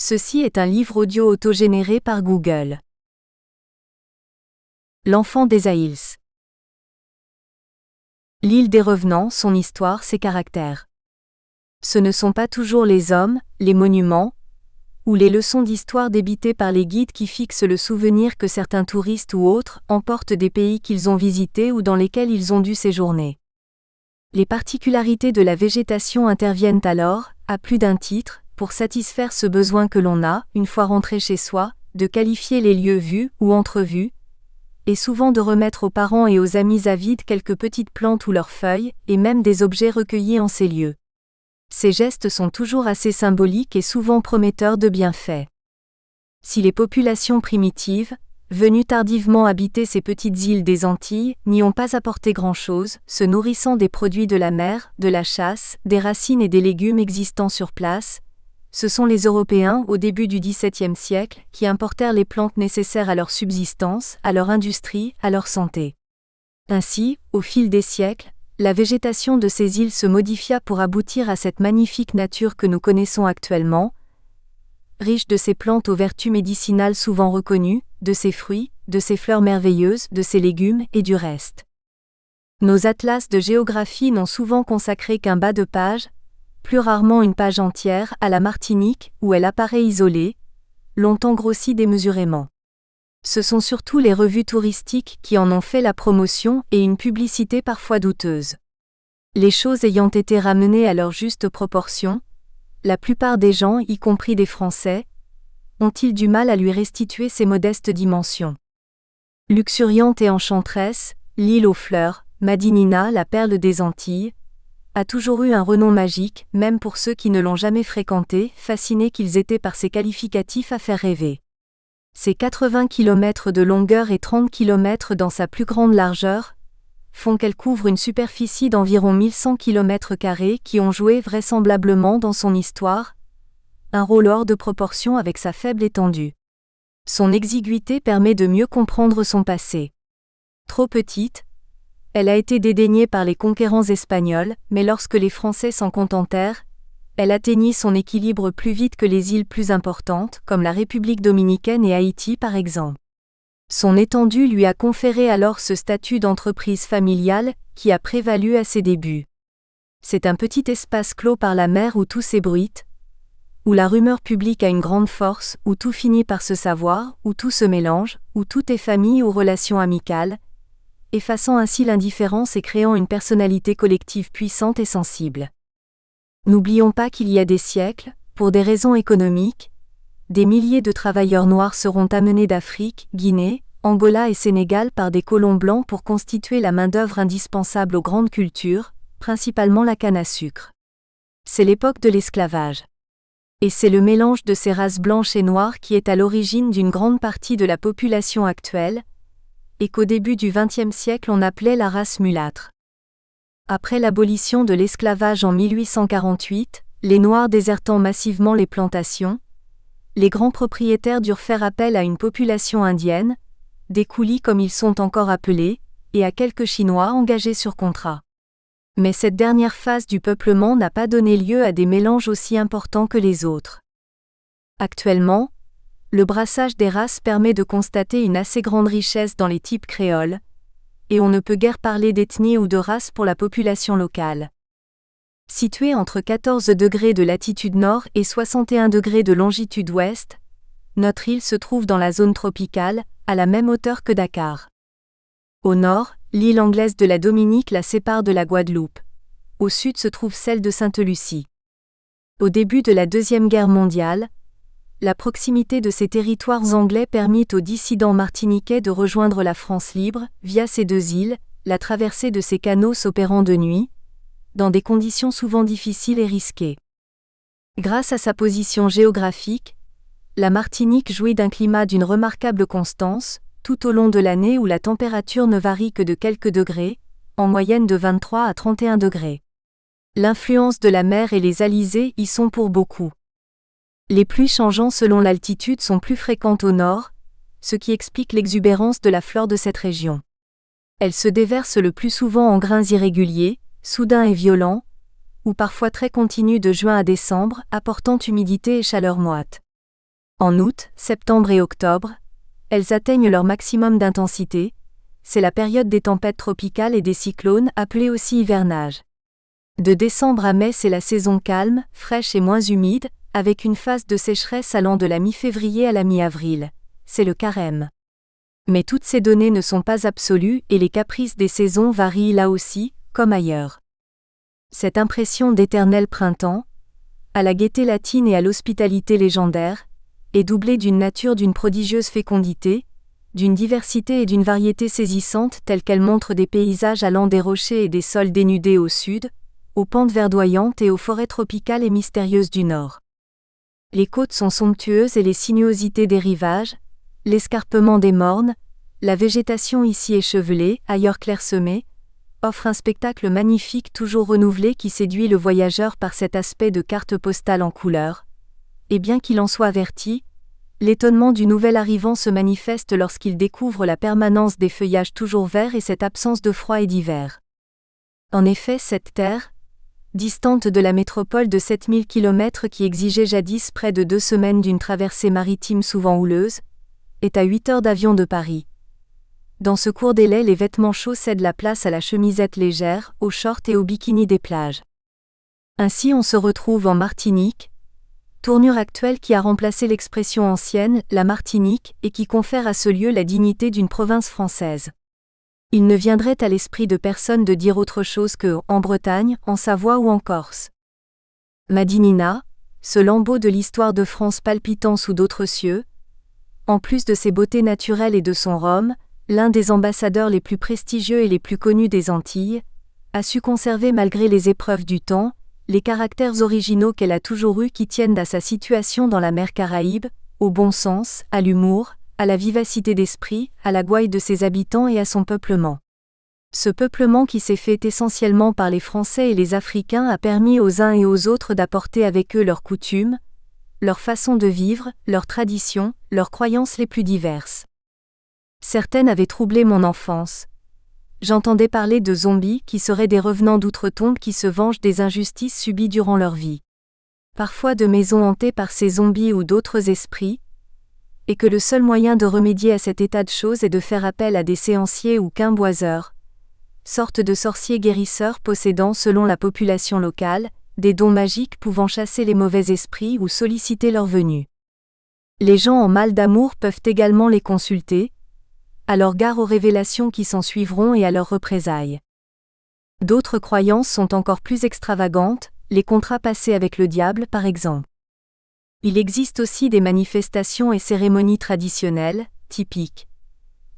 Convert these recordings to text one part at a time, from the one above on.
Ceci est un livre audio autogénéré par Google. L'enfant des Aïls. L'île des revenants, son histoire, ses caractères. Ce ne sont pas toujours les hommes, les monuments, ou les leçons d'histoire débitées par les guides qui fixent le souvenir que certains touristes ou autres emportent des pays qu'ils ont visités ou dans lesquels ils ont dû séjourner. Les particularités de la végétation interviennent alors, à plus d'un titre, pour satisfaire ce besoin que l'on a, une fois rentré chez soi, de qualifier les lieux vus ou entrevus, et souvent de remettre aux parents et aux amis avides quelques petites plantes ou leurs feuilles, et même des objets recueillis en ces lieux. Ces gestes sont toujours assez symboliques et souvent prometteurs de bienfaits. Si les populations primitives, venues tardivement habiter ces petites îles des Antilles, n'y ont pas apporté grand-chose, se nourrissant des produits de la mer, de la chasse, des racines et des légumes existants sur place, ce sont les Européens, au début du XVIIe siècle, qui importèrent les plantes nécessaires à leur subsistance, à leur industrie, à leur santé. Ainsi, au fil des siècles, la végétation de ces îles se modifia pour aboutir à cette magnifique nature que nous connaissons actuellement, riche de ces plantes aux vertus médicinales souvent reconnues, de ces fruits, de ces fleurs merveilleuses, de ces légumes et du reste. Nos atlas de géographie n'ont souvent consacré qu'un bas de page, plus rarement une page entière, à la Martinique, où elle apparaît isolée, longtemps grossie démesurément. Ce sont surtout les revues touristiques qui en ont fait la promotion et une publicité parfois douteuse. Les choses ayant été ramenées à leur juste proportion, la plupart des gens, y compris des Français, ont-ils du mal à lui restituer ses modestes dimensions. Luxuriante et enchanteresse, l'île aux fleurs, Madinina, la perle des Antilles, a toujours eu un renom magique, même pour ceux qui ne l'ont jamais fréquentée, fascinés qu'ils étaient par ses qualificatifs à faire rêver. Ses 80 km de longueur et 30 km dans sa plus grande largeur font qu'elle couvre une superficie d'environ 1100 km² qui ont joué vraisemblablement dans son histoire un rôle hors de proportion avec sa faible étendue. Son exiguïté permet de mieux comprendre son passé. Trop petite, elle a été dédaignée par les conquérants espagnols, mais lorsque les Français s'en contentèrent, elle atteignit son équilibre plus vite que les îles plus importantes, comme la République dominicaine et Haïti par exemple. Son étendue lui a conféré alors ce statut d'entreprise familiale qui a prévalu à ses débuts. C'est un petit espace clos par la mer où tout s'ébruite, où la rumeur publique a une grande force, où tout finit par se savoir, où tout se mélange, où tout est famille ou relation amicale, effaçant ainsi l'indifférence et créant une personnalité collective puissante et sensible. N'oublions pas qu'il y a des siècles, pour des raisons économiques, des milliers de travailleurs noirs seront amenés d'Afrique, Guinée, Angola et Sénégal par des colons blancs pour constituer la main-d'œuvre indispensable aux grandes cultures, principalement la canne à sucre. C'est l'époque de l'esclavage. Et c'est le mélange de ces races blanches et noires qui est à l'origine d'une grande partie de la population actuelle, et qu'au début du XXe siècle on appelait la race mulâtre. Après l'abolition de l'esclavage en 1848, les Noirs désertant massivement les plantations, les grands propriétaires durent faire appel à une population indienne, des coulis comme ils sont encore appelés, et à quelques Chinois engagés sur contrat. Mais cette dernière phase du peuplement n'a pas donné lieu à des mélanges aussi importants que les autres. Actuellement, le brassage des races permet de constater une assez grande richesse dans les types créoles, et on ne peut guère parler d'ethnie ou de race pour la population locale. Située entre 14 degrés de latitude nord et 61 degrés de longitude ouest, notre île se trouve dans la zone tropicale, à la même hauteur que Dakar. Au nord, l'île anglaise de la Dominique la sépare de la Guadeloupe. Au sud se trouve celle de Sainte-Lucie. Au début de la Deuxième Guerre mondiale, la proximité de ces territoires anglais permit aux dissidents martiniquais de rejoindre la France libre, via ces deux îles, la traversée de ces canaux s'opérant de nuit, dans des conditions souvent difficiles et risquées. Grâce à sa position géographique, la Martinique jouit d'un climat d'une remarquable constance, tout au long de l'année où la température ne varie que de quelques degrés, en moyenne de 23 à 31 degrés. L'influence de la mer et les alizés y sont pour beaucoup. Les pluies changeant selon l'altitude sont plus fréquentes au nord, ce qui explique l'exubérance de la flore de cette région. Elles se déversent le plus souvent en grains irréguliers, soudains et violents, ou parfois très continus de juin à décembre, apportant humidité et chaleur moite. En août, septembre et octobre, elles atteignent leur maximum d'intensité, c'est la période des tempêtes tropicales et des cyclones appelés aussi hivernage. De décembre à mai, c'est la saison calme, fraîche et moins humide, avec une phase de sécheresse allant de la mi-février à la mi-avril. C'est le carême. Mais toutes ces données ne sont pas absolues et les caprices des saisons varient là aussi, comme ailleurs. Cette impression d'éternel printemps, à la gaieté latine et à l'hospitalité légendaire, est doublée d'une nature d'une prodigieuse fécondité, d'une diversité et d'une variété saisissantes telles qu'elles montrent des paysages allant des rochers et des sols dénudés au sud, aux pentes verdoyantes et aux forêts tropicales et mystérieuses du nord. Les côtes sont somptueuses et les sinuosités des rivages, l'escarpement des mornes, la végétation ici échevelée, ailleurs clairsemée, offre un spectacle magnifique toujours renouvelé qui séduit le voyageur par cet aspect de carte postale en couleurs. Et bien qu'il en soit averti, l'étonnement du nouvel arrivant se manifeste lorsqu'il découvre la permanence des feuillages toujours verts et cette absence de froid et d'hiver. En effet, cette terre, distante de la métropole de 7000 km qui exigeait jadis près de 2 semaines d'une traversée maritime souvent houleuse, est à 8 heures d'avion de Paris. Dans ce court délai, les vêtements chauds cèdent la place à la chemisette légère, aux shorts et aux bikinis des plages. Ainsi on se retrouve en Martinique, tournure actuelle qui a remplacé l'expression ancienne, la Martinique, et qui confère à ce lieu la dignité d'une province française. Il ne viendrait à l'esprit de personne de dire autre chose que « en Bretagne, en Savoie ou en Corse ». Madinina, ce lambeau de l'histoire de France palpitant sous d'autres cieux, en plus de ses beautés naturelles et de son rhum, l'un des ambassadeurs les plus prestigieux et les plus connus des Antilles, a su conserver malgré les épreuves du temps, les caractères originaux qu'elle a toujours eus qui tiennent à sa situation dans la mer Caraïbe, au bon sens, à l'humour, à la vivacité d'esprit, à la gouaille de ses habitants et à son peuplement. Ce peuplement qui s'est fait essentiellement par les Français et les Africains a permis aux uns et aux autres d'apporter avec eux leurs coutumes, leur façon de vivre, leurs traditions, leurs croyances les plus diverses. Certaines avaient troublé mon enfance. J'entendais parler de zombies qui seraient des revenants d'outre-tombe qui se vengent des injustices subies durant leur vie. Parfois de maisons hantées par ces zombies ou d'autres esprits, et que le seul moyen de remédier à cet état de choses est de faire appel à des séanciers ou quimboiseurs, sortes de sorciers guérisseurs possédant selon la population locale, des dons magiques pouvant chasser les mauvais esprits ou solliciter leur venue. Les gens en mal d'amour peuvent également les consulter, alors gare aux révélations qui s'ensuivront et à leurs représailles. D'autres croyances sont encore plus extravagantes, les contrats passés avec le diable par exemple. Il existe aussi des manifestations et cérémonies traditionnelles, typiques.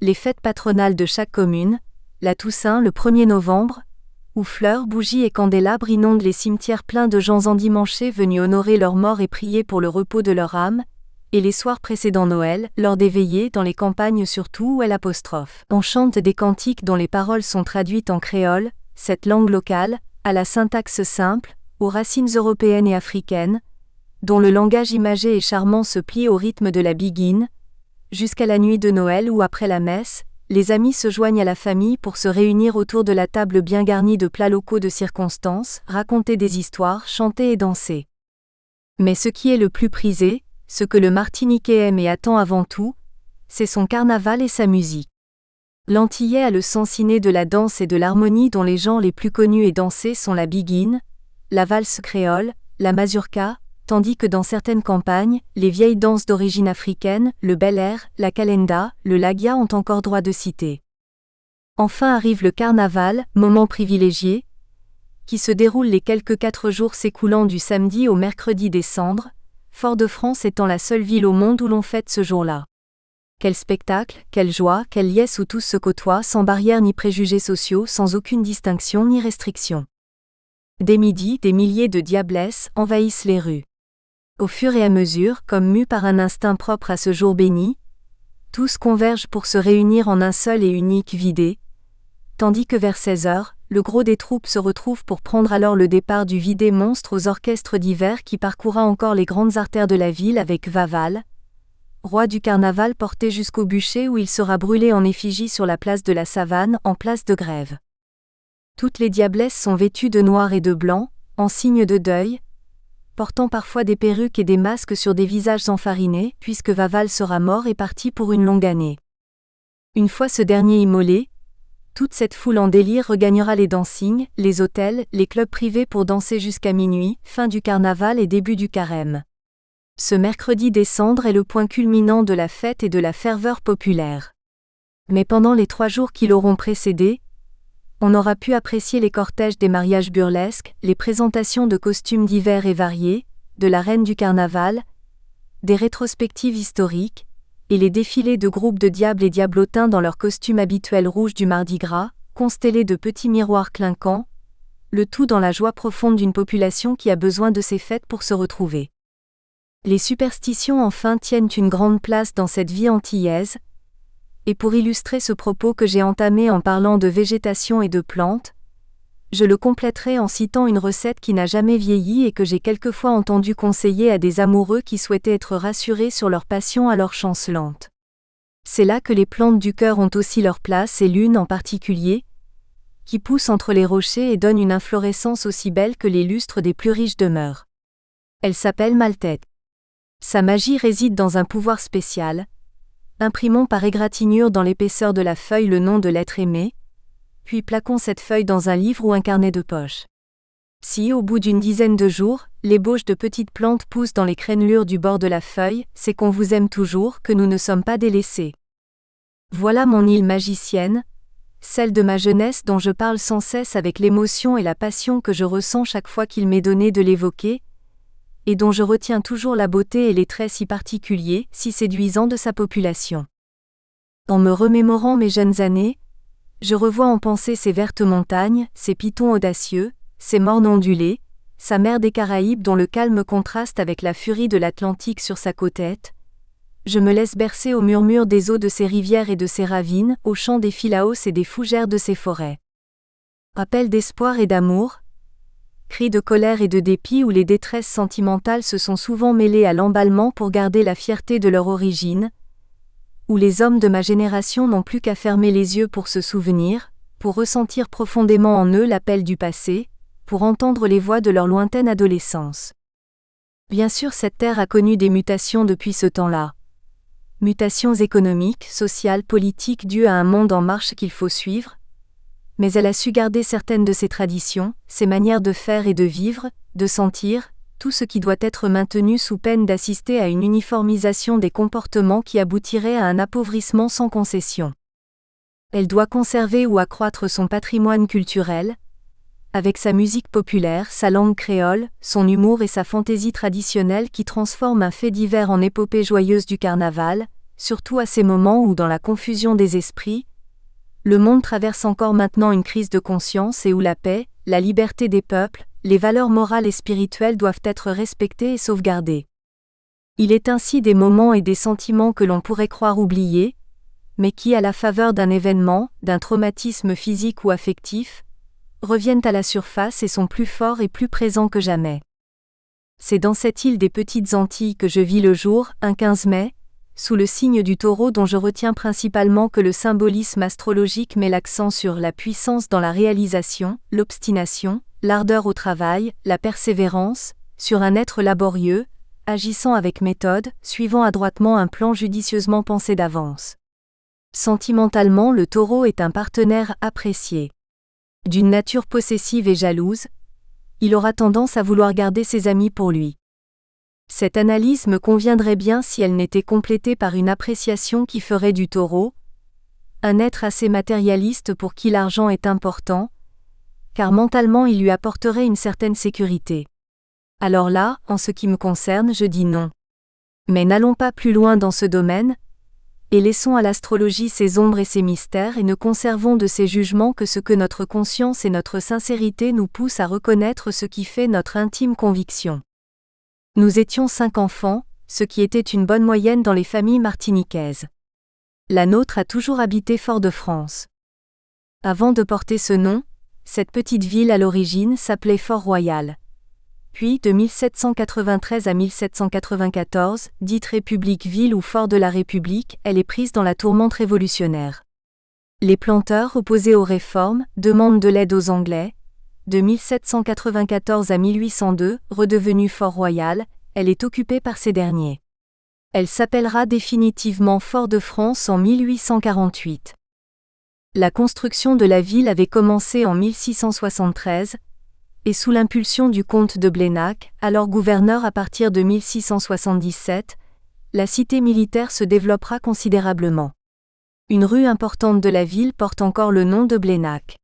Les fêtes patronales de chaque commune, la Toussaint le 1er novembre, où fleurs, bougies et candélabres inondent les cimetières pleins de gens endimanchés venus honorer leurs morts et prier pour le repos de leur âme, et les soirs précédant Noël, lors des veillées dans les campagnes surtout où on chante des cantiques dont les paroles sont traduites en créole, cette langue locale, à la syntaxe simple, aux racines européennes et africaines, dont le langage imagé et charmant se plie au rythme de la biguine. Jusqu'à la nuit de Noël ou après la messe, les amis se joignent à la famille pour se réunir autour de la table bien garnie de plats locaux de circonstance, raconter des histoires, chanter et danser. Mais ce qui est le plus prisé, ce que le Martiniquais aime et attend avant tout, c'est son carnaval et sa musique. L'Antillais a le sens inné de la danse et de l'harmonie dont les gens les plus connus et dansés sont la biguine, la valse créole, la mazurka, tandis que dans certaines campagnes, les vieilles danses d'origine africaine, le bel air, la calenda, le lagia ont encore droit de citer. Enfin arrive le carnaval, moment privilégié, qui se déroule les quelques 4 jours s'écoulant du samedi au mercredi des Cendres, Fort-de-France étant la seule ville au monde où l'on fête ce jour-là. Quel spectacle, quelle joie, quelle liesse où tous se côtoient sans barrières ni préjugés sociaux, sans aucune distinction ni restriction. Dès midi, des milliers de diablesses envahissent les rues. Au fur et à mesure, comme mus par un instinct propre à ce jour béni, tous convergent pour se réunir en un seul et unique vidé, tandis que vers 16 heures, le gros des troupes se retrouve pour prendre alors le départ du vidé monstre aux orchestres divers qui parcourra encore les grandes artères de la ville avec Vaval, roi du carnaval porté jusqu'au bûcher où il sera brûlé en effigie sur la place de la Savane en place de Grève. Toutes les diablesses sont vêtues de noir et de blanc, en signe de deuil, portant parfois des perruques et des masques sur des visages enfarinés, puisque Vaval sera mort et parti pour une longue année. Une fois ce dernier immolé, toute cette foule en délire regagnera les dancings, les hôtels, les clubs privés pour danser jusqu'à minuit, fin du carnaval et début du carême. Ce mercredi des cendres est le point culminant de la fête et de la ferveur populaire. Mais pendant les 3 jours qui l'auront précédé, on aura pu apprécier les cortèges des mariages burlesques, les présentations de costumes divers et variés, de la reine du carnaval, des rétrospectives historiques, et les défilés de groupes de diables et diablotins dans leurs costumes habituels rouges du Mardi Gras, constellés de petits miroirs clinquants, le tout dans la joie profonde d'une population qui a besoin de ces fêtes pour se retrouver. Les superstitions enfin tiennent une grande place dans cette vie antillaise, et pour illustrer ce propos que j'ai entamé en parlant de végétation et de plantes, je le compléterai en citant une recette qui n'a jamais vieilli et que j'ai quelquefois entendu conseiller à des amoureux qui souhaitaient être rassurés sur leur passion alors chancelante. C'est là que les plantes du cœur ont aussi leur place et l'une en particulier, qui pousse entre les rochers et donne une inflorescence aussi belle que les lustres des plus riches demeures. Elle s'appelle Maltète. Sa magie réside dans un pouvoir spécial. Imprimons par égratignure dans l'épaisseur de la feuille le nom de l'être aimé, puis plaquons cette feuille dans un livre ou un carnet de poche. Si, au bout d'une dizaine de jours, l'ébauche de petites plantes pousse dans les crénelures du bord de la feuille, c'est qu'on vous aime toujours, que nous ne sommes pas délaissés. Voilà mon île magicienne, celle de ma jeunesse dont je parle sans cesse avec l'émotion et la passion que je ressens chaque fois qu'il m'est donné de l'évoquer, et dont je retiens toujours la beauté et les traits si particuliers, si séduisants de sa population. En me remémorant mes jeunes années, je revois en pensée ces vertes montagnes, ces pitons audacieux, ces mornes ondulés, sa mer des Caraïbes dont le calme contraste avec la furie de l'Atlantique sur sa côte est. Je me laisse bercer au murmure des eaux de ces rivières et de ces ravines, au chant des philaos et des fougères de ces forêts. Appels d'espoir et d'amour, cris de colère et de dépit où les détresses sentimentales se sont souvent mêlées à l'emballement pour garder la fierté de leur origine, où les hommes de ma génération n'ont plus qu'à fermer les yeux pour se souvenir, pour ressentir profondément en eux l'appel du passé, pour entendre les voix de leur lointaine adolescence. Bien sûr, cette terre a connu des mutations depuis ce temps-là. Mutations économiques, sociales, politiques dues à un monde en marche qu'il faut suivre, mais elle a su garder certaines de ses traditions, ses manières de faire et de vivre, de sentir, tout ce qui doit être maintenu sous peine d'assister à une uniformisation des comportements qui aboutirait à un appauvrissement sans concession. Elle doit conserver ou accroître son patrimoine culturel, avec sa musique populaire, sa langue créole, son humour et sa fantaisie traditionnelle qui transforme un fait divers en épopée joyeuse du carnaval, surtout à ces moments où, dans la confusion des esprits, le monde traverse encore maintenant une crise de conscience et où la paix, la liberté des peuples, les valeurs morales et spirituelles doivent être respectées et sauvegardées. Il est ainsi des moments et des sentiments que l'on pourrait croire oubliés, mais qui, à la faveur d'un événement, d'un traumatisme physique ou affectif, reviennent à la surface et sont plus forts et plus présents que jamais. C'est dans cette île des Petites Antilles que je vis le jour, un 15 mai, sous le signe du Taureau dont je retiens principalement que le symbolisme astrologique met l'accent sur la puissance dans la réalisation, l'obstination, l'ardeur au travail, la persévérance, sur un être laborieux, agissant avec méthode, suivant adroitement un plan judicieusement pensé d'avance. Sentimentalement, le Taureau est un partenaire apprécié. D'une nature possessive et jalouse, il aura tendance à vouloir garder ses amis pour lui. Cette analyse me conviendrait bien si elle n'était complétée par une appréciation qui ferait du Taureau un être assez matérialiste pour qui l'argent est important, car mentalement il lui apporterait une certaine sécurité. Alors là, en ce qui me concerne, je dis non. Mais n'allons pas plus loin dans ce domaine, et laissons à l'astrologie ses ombres et ses mystères et ne conservons de ses jugements que ce que notre conscience et notre sincérité nous poussent à reconnaître ce qui fait notre intime conviction. Nous étions 5 enfants, ce qui était une bonne moyenne dans les familles martiniquaises. La nôtre a toujours habité Fort-de-France. Avant de porter ce nom, cette petite ville à l'origine s'appelait Fort-Royal. Puis, de 1793 à 1794, dite République-Ville ou Fort de la République, elle est prise dans la tourmente révolutionnaire. Les planteurs opposés aux réformes demandent de l'aide aux Anglais, De 1794 à 1802, redevenue Fort-Royal, elle est occupée par ces derniers. Elle s'appellera définitivement Fort-de-France en 1848. La construction de la ville avait commencé en 1673, et sous l'impulsion du comte de Blénac, alors gouverneur à partir de 1677, la cité militaire se développera considérablement. Une rue importante de la ville porte encore le nom de Blénac.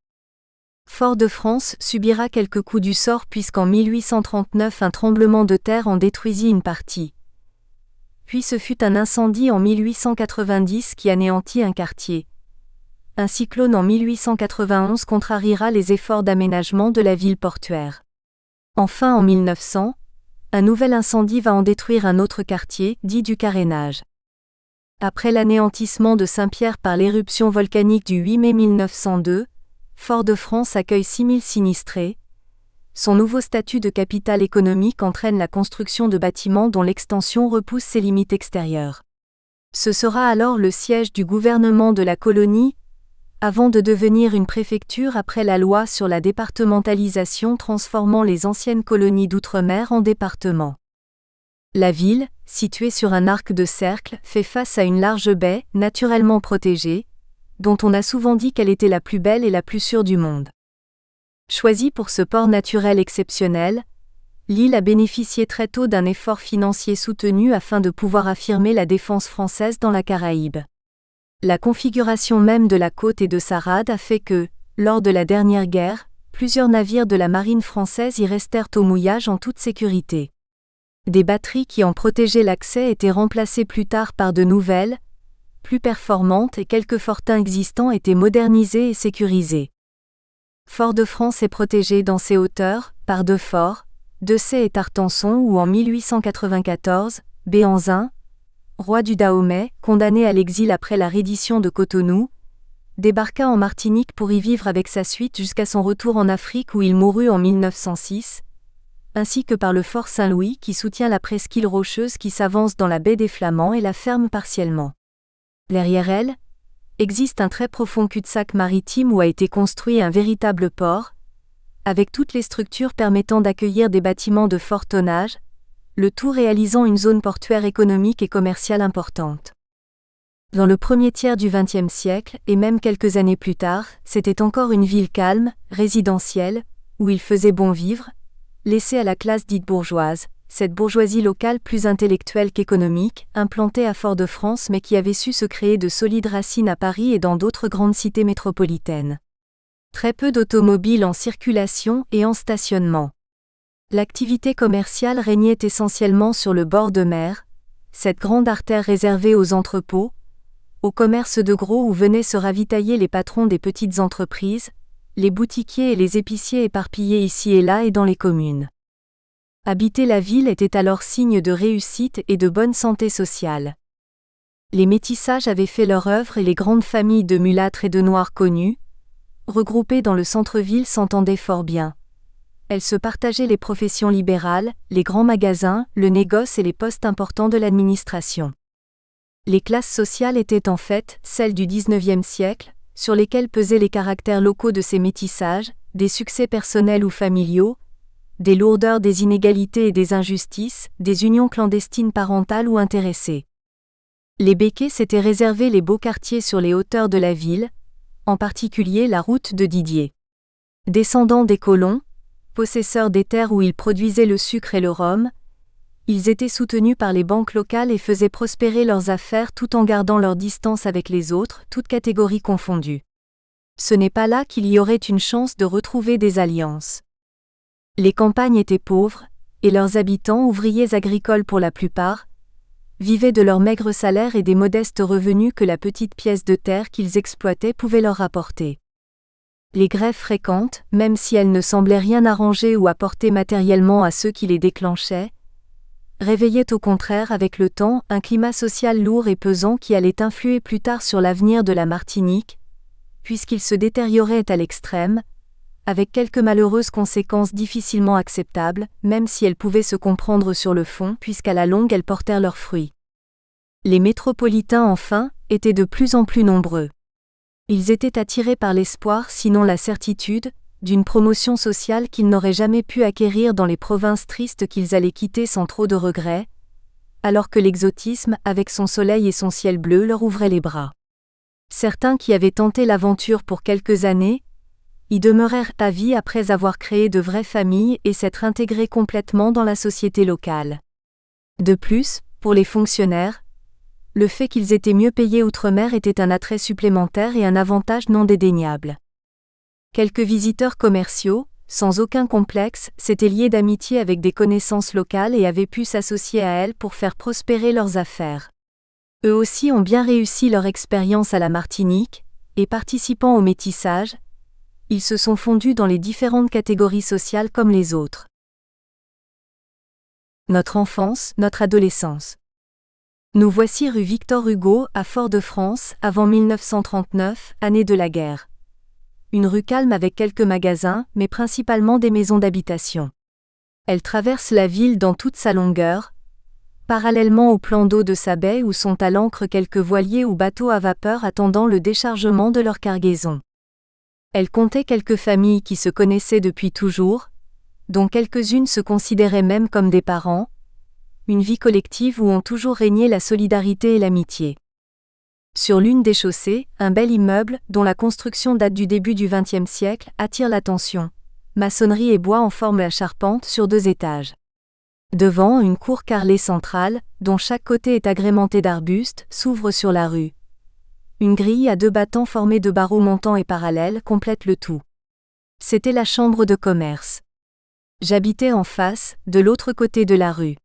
Fort-de-France subira quelques coups du sort puisqu'en 1839 un tremblement de terre en détruisit une partie. Puis ce fut un incendie en 1890 qui anéantit un quartier. Un cyclone en 1891 contrariera les efforts d'aménagement de la ville portuaire. Enfin en 1900, un nouvel incendie va en détruire un autre quartier, dit du carénage. Après l'anéantissement de Saint-Pierre par l'éruption volcanique du 8 mai 1902, Fort-de-France accueille 6000 sinistrés. Son nouveau statut de capitale économique entraîne la construction de bâtiments dont l'extension repousse ses limites extérieures. Ce sera alors le siège du gouvernement de la colonie, avant de devenir une préfecture après la loi sur la départementalisation transformant les anciennes colonies d'outre-mer en départements. La ville, située sur un arc de cercle, fait face à une large baie, naturellement protégée, dont on a souvent dit qu'elle était la plus belle et la plus sûre du monde. Choisie pour ce port naturel exceptionnel, l'île a bénéficié très tôt d'un effort financier soutenu afin de pouvoir affirmer la défense française dans la Caraïbe. La configuration même de la côte et de sa rade a fait que, lors de la dernière guerre, plusieurs navires de la marine française y restèrent au mouillage en toute sécurité. Des batteries qui en protégeaient l'accès étaient remplacées plus tard par de nouvelles, plus performantes et quelques fortins existants étaient modernisés et sécurisés. Fort-de-France est protégé dans ses hauteurs, par deux forts, Dessay et Tartançon où en 1894, Béhanzin, roi du Dahomey, condamné à l'exil après la reddition de Cotonou, débarqua en Martinique pour y vivre avec sa suite jusqu'à son retour en Afrique où il mourut en 1906, ainsi que par le fort Saint-Louis qui soutient la presqu'île rocheuse qui s'avance dans la baie des Flamands et la ferme partiellement. Derrière elle, existe un très profond cul-de-sac maritime où a été construit un véritable port, avec toutes les structures permettant d'accueillir des bâtiments de fort tonnage, le tout réalisant une zone portuaire économique et commerciale importante. Dans le premier tiers du XXe siècle, et même quelques années plus tard, c'était encore une ville calme, résidentielle, où il faisait bon vivre, laissée à la classe dite bourgeoise, cette bourgeoisie locale plus intellectuelle qu'économique, implantée à Fort-de-France mais qui avait su se créer de solides racines à Paris et dans d'autres grandes cités métropolitaines. Très peu d'automobiles en circulation et en stationnement. L'activité commerciale régnait essentiellement sur le bord de mer, cette grande artère réservée aux entrepôts, au commerce de gros où venaient se ravitailler les patrons des petites entreprises, les boutiquiers et les épiciers éparpillés ici et là et dans les communes. Habiter la ville était alors signe de réussite et de bonne santé sociale. Les métissages avaient fait leur œuvre et les grandes familles de mulâtres et de noirs connues, regroupées dans le centre-ville s'entendaient fort bien. Elles se partageaient les professions libérales, les grands magasins, le négoce et les postes importants de l'administration. Les classes sociales étaient en fait celles du XIXe siècle, sur lesquelles pesaient les caractères locaux de ces métissages, des succès personnels ou familiaux, des lourdeurs des inégalités et des injustices, des unions clandestines parentales ou intéressées. Les béquets s'étaient réservé les beaux quartiers sur les hauteurs de la ville, en particulier la route de Didier. Descendants des colons, possesseurs des terres où ils produisaient le sucre et le rhum, ils étaient soutenus par les banques locales et faisaient prospérer leurs affaires tout en gardant leur distance avec les autres, toutes catégories confondues. Ce n'est pas là qu'il y aurait une chance de retrouver des alliances. Les campagnes étaient pauvres, et leurs habitants, ouvriers agricoles pour la plupart, vivaient de leurs maigres salaires et des modestes revenus que la petite pièce de terre qu'ils exploitaient pouvait leur rapporter. Les grèves fréquentes, même si elles ne semblaient rien arranger ou apporter matériellement à ceux qui les déclenchaient, réveillaient au contraire avec le temps un climat social lourd et pesant qui allait influer plus tard sur l'avenir de la Martinique, puisqu'il se détériorait à l'extrême, avec quelques malheureuses conséquences difficilement acceptables, même si elles pouvaient se comprendre sur le fond, puisqu'à la longue elles portèrent leurs fruits. Les métropolitains, enfin, étaient de plus en plus nombreux. Ils étaient attirés par l'espoir, sinon la certitude, d'une promotion sociale qu'ils n'auraient jamais pu acquérir dans les provinces tristes qu'ils allaient quitter sans trop de regrets, alors que l'exotisme, avec son soleil et son ciel bleu, leur ouvrait les bras. Certains qui avaient tenté l'aventure pour quelques années, y demeurèrent à vie après avoir créé de vraies familles et s'être intégrés complètement dans la société locale. De plus, pour les fonctionnaires, le fait qu'ils étaient mieux payés outre-mer était un attrait supplémentaire et un avantage non dédaignable. Quelques visiteurs commerciaux, sans aucun complexe, s'étaient liés d'amitié avec des connaissances locales et avaient pu s'associer à elles pour faire prospérer leurs affaires. Eux aussi ont bien réussi leur expérience à la Martinique, et participant au métissage, ils se sont fondus dans les différentes catégories sociales comme les autres. Notre enfance, notre adolescence. Nous voici rue Victor Hugo, à Fort-de-France, avant 1939, année de la guerre. Une rue calme avec quelques magasins, mais principalement des maisons d'habitation. Elle traverse la ville dans toute sa longueur, parallèlement au plan d'eau de sa baie où sont à l'ancre quelques voiliers ou bateaux à vapeur attendant le déchargement de leur cargaison. Elle comptait quelques familles qui se connaissaient depuis toujours, dont quelques-unes se considéraient même comme des parents, une vie collective où ont toujours régné la solidarité et l'amitié. Sur l'une des chaussées, un bel immeuble, dont la construction date du début du XXe siècle, attire l'attention. Maçonnerie et bois en forment la charpente sur 2 étages. Devant, une cour carrelée centrale, dont chaque côté est agrémenté d'arbustes, s'ouvre sur la rue. Une grille à 2 battants formés de barreaux montants et parallèles complète le tout. C'était la chambre de commerce. J'habitais en face, de l'autre côté de la rue.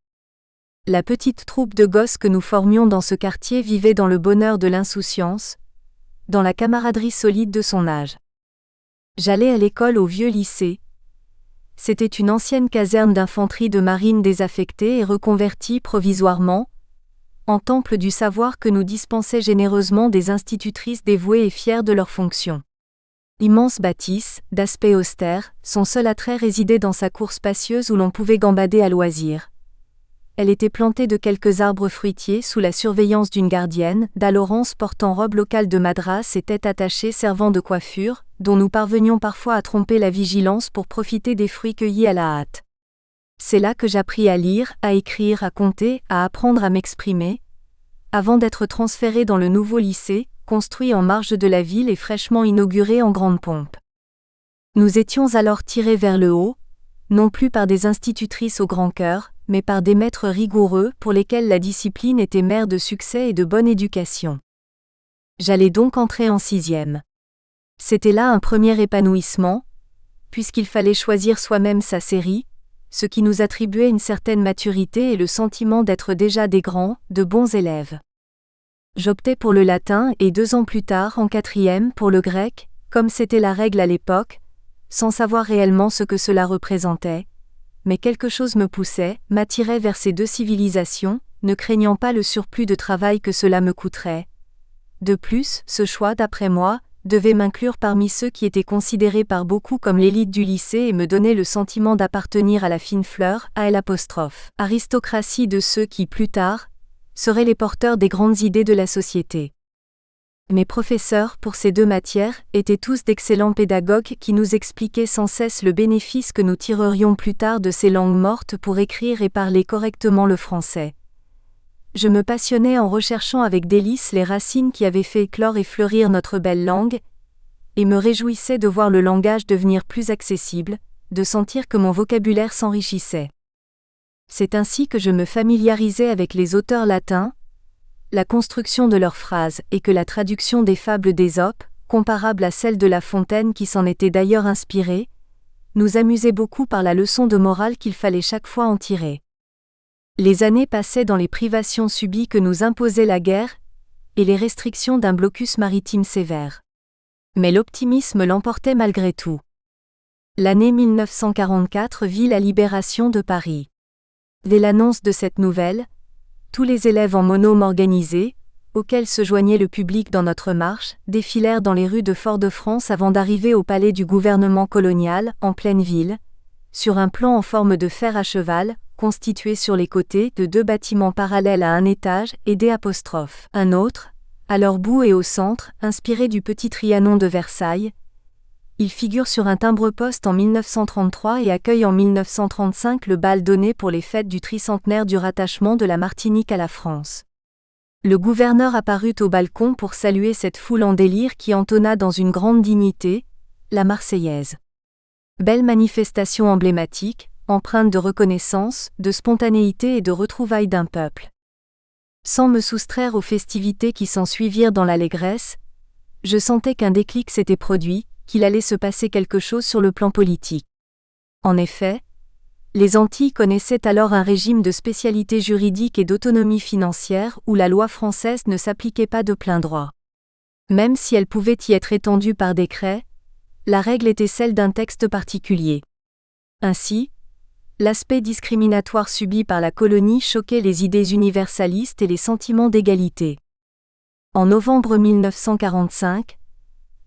La petite troupe de gosses que nous formions dans ce quartier vivait dans le bonheur de l'insouciance, dans la camaraderie solide de son âge. J'allais à l'école au vieux lycée. C'était une ancienne caserne d'infanterie de marine désaffectée et reconvertie provisoirement, en temple du savoir que nous dispensaient généreusement des institutrices dévouées et fières de leurs fonctions. Immense bâtisse, d'aspect austère, son seul attrait résidait dans sa cour spacieuse où l'on pouvait gambader à loisir. Elle était plantée de quelques arbres fruitiers sous la surveillance d'une gardienne, d'Alorance portant robe locale de madras et tête attachée servant de coiffure, dont nous parvenions parfois à tromper la vigilance pour profiter des fruits cueillis à la hâte. C'est là que j'appris à lire, à écrire, à compter, à apprendre à m'exprimer, avant d'être transféré dans le nouveau lycée, construit en marge de la ville et fraîchement inauguré en grande pompe. Nous étions alors tirés vers le haut, non plus par des institutrices au grand cœur, mais par des maîtres rigoureux pour lesquels la discipline était mère de succès et de bonne éducation. J'allais donc entrer en 6e. C'était là un premier épanouissement, puisqu'il fallait choisir soi-même sa série, ce qui nous attribuait une certaine maturité et le sentiment d'être déjà des grands, de bons élèves. J'optais pour le latin et 2 ans plus tard, en 4e, pour le grec, comme c'était la règle à l'époque, sans savoir réellement ce que cela représentait, mais quelque chose me poussait, m'attirait vers ces 2 civilisations, ne craignant pas le surplus de travail que cela me coûterait. De plus, ce choix, d'après moi, devait m'inclure parmi ceux qui étaient considérés par beaucoup comme l'élite du lycée et me donner le sentiment d'appartenir à la fine fleur, à l'aristocratie de ceux qui, plus tard, seraient les porteurs des grandes idées de la société. Mes professeurs, pour ces 2 matières, étaient tous d'excellents pédagogues qui nous expliquaient sans cesse le bénéfice que nous tirerions plus tard de ces langues mortes pour écrire et parler correctement le français. Je me passionnais en recherchant avec délice les racines qui avaient fait éclore et fleurir notre belle langue, et me réjouissais de voir le langage devenir plus accessible, de sentir que mon vocabulaire s'enrichissait. C'est ainsi que je me familiarisais avec les auteurs latins, la construction de leurs phrases et que la traduction des fables d'Ésope, comparable à celle de La Fontaine qui s'en était d'ailleurs inspirée, nous amusait beaucoup par la leçon de morale qu'il fallait chaque fois en tirer. Les années passaient dans les privations subies que nous imposait la guerre et les restrictions d'un blocus maritime sévère. Mais l'optimisme l'emportait malgré tout. L'année 1944 vit la libération de Paris. Dès l'annonce de cette nouvelle, tous les élèves en monôme organisés, auxquels se joignait le public dans notre marche, défilèrent dans les rues de Fort-de-France avant d'arriver au palais du gouvernement colonial, en pleine ville, sur un plan en forme de fer à cheval, constitué sur les côtés de 2 bâtiments parallèles à un étage et un autre, à leur bout et au centre, inspiré du petit Trianon de Versailles, Il figure sur un timbre-poste en 1933 et accueille en 1935 le bal donné pour les fêtes du tricentenaire du rattachement de la Martinique à la France. Le gouverneur apparut au balcon pour saluer cette foule en délire qui entonna dans une grande dignité la Marseillaise. Belle manifestation emblématique, empreinte de reconnaissance, de spontanéité et de retrouvailles d'un peuple. Sans me soustraire aux festivités qui s'ensuivirent dans l'allégresse, je sentais qu'un déclic s'était produit, qu'il allait se passer quelque chose sur le plan politique. En effet, les Antilles connaissaient alors un régime de spécialité juridique et d'autonomie financière où la loi française ne s'appliquait pas de plein droit. Même si elle pouvait y être étendue par décret, la règle était celle d'un texte particulier. Ainsi, l'aspect discriminatoire subi par la colonie choquait les idées universalistes et les sentiments d'égalité. En novembre 1945,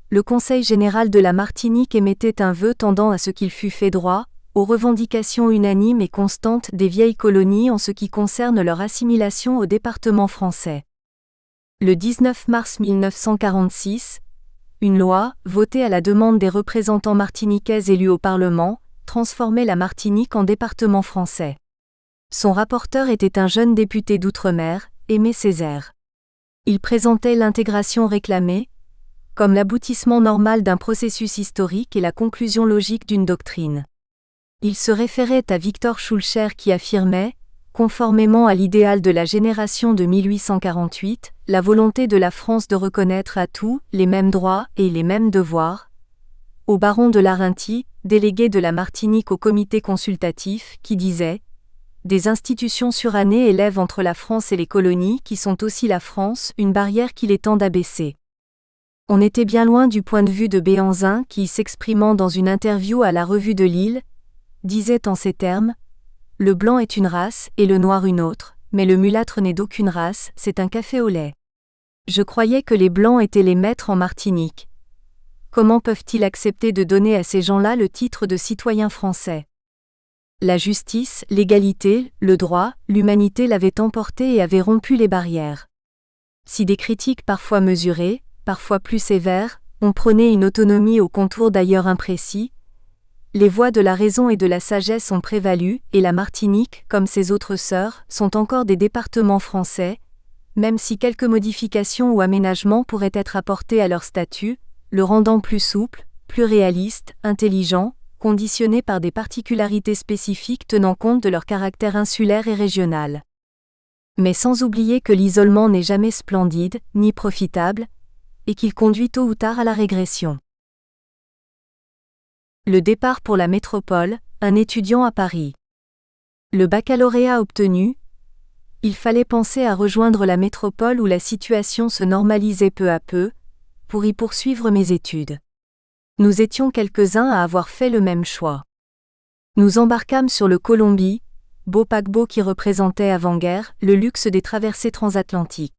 le Conseil général de la Martinique émettait un vœu tendant à ce qu'il fût fait droit aux revendications unanimes et constantes des vieilles colonies en ce qui concerne leur assimilation au département français. Le 19 mars 1946, une loi, votée à la demande des représentants martiniquais élus au Parlement, transformait la Martinique en département français. Son rapporteur était un jeune député d'outre-mer, Aimé Césaire. Il présentait l'intégration réclamée, comme l'aboutissement normal d'un processus historique et la conclusion logique d'une doctrine. Il se référait à Victor Schœlcher qui affirmait, conformément à l'idéal de la génération de 1848, la volonté de la France de reconnaître à tous les mêmes droits et les mêmes devoirs. Au baron de Larentie, délégué de la Martinique au comité consultatif, qui disait « Des institutions surannées élèvent entre la France et les colonies qui sont aussi la France une barrière qu'il est temps d'abaisser. » On était bien loin du point de vue de Béhanzin qui, s'exprimant dans une interview à la Revue de Lille, disait en ces termes « Le blanc est une race et le noir une autre, mais le mulâtre n'est d'aucune race, c'est un café au lait. Je croyais que les blancs étaient les maîtres en Martinique. Comment peuvent-ils accepter de donner à ces gens-là le titre de citoyens français ? La justice, l'égalité, le droit, l'humanité l'avaient emporté et avaient rompu les barrières. Si des critiques parfois mesurées, parfois plus sévères, ont prôné une autonomie aux contours d'ailleurs imprécis, les voix de la raison et de la sagesse ont prévalu, et la Martinique, comme ses autres sœurs, sont encore des départements français, même si quelques modifications ou aménagements pourraient être apportés à leur statut, le rendant plus souple, plus réaliste, intelligent, conditionné par des particularités spécifiques tenant compte de leur caractère insulaire et régional. Mais sans oublier que l'isolement n'est jamais splendide, ni profitable, et qu'il conduit tôt ou tard à la régression. Le départ pour la métropole, un étudiant à Paris. Le baccalauréat obtenu, il fallait penser à rejoindre la métropole où la situation se normalisait peu à peu, pour y poursuivre mes études. Nous étions quelques-uns à avoir fait le même choix. Nous embarquâmes sur le Colombie, beau paquebot qui représentait avant-guerre le luxe des traversées transatlantiques.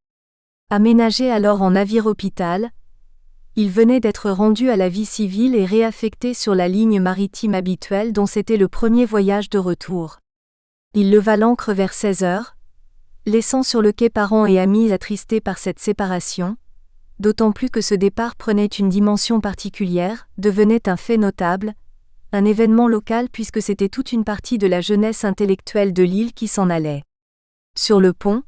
Aménagé alors en navire-hôpital, il venait d'être rendu à la vie civile et réaffecté sur la ligne maritime habituelle dont c'était le premier voyage de retour. Il leva l'ancre vers 16 heures, laissant sur le quai parents et amis attristés par cette séparation, d'autant plus que ce départ prenait une dimension particulière, devenait un fait notable, un événement local puisque c'était toute une partie de la jeunesse intellectuelle de l'île qui s'en allait. Sur le pont,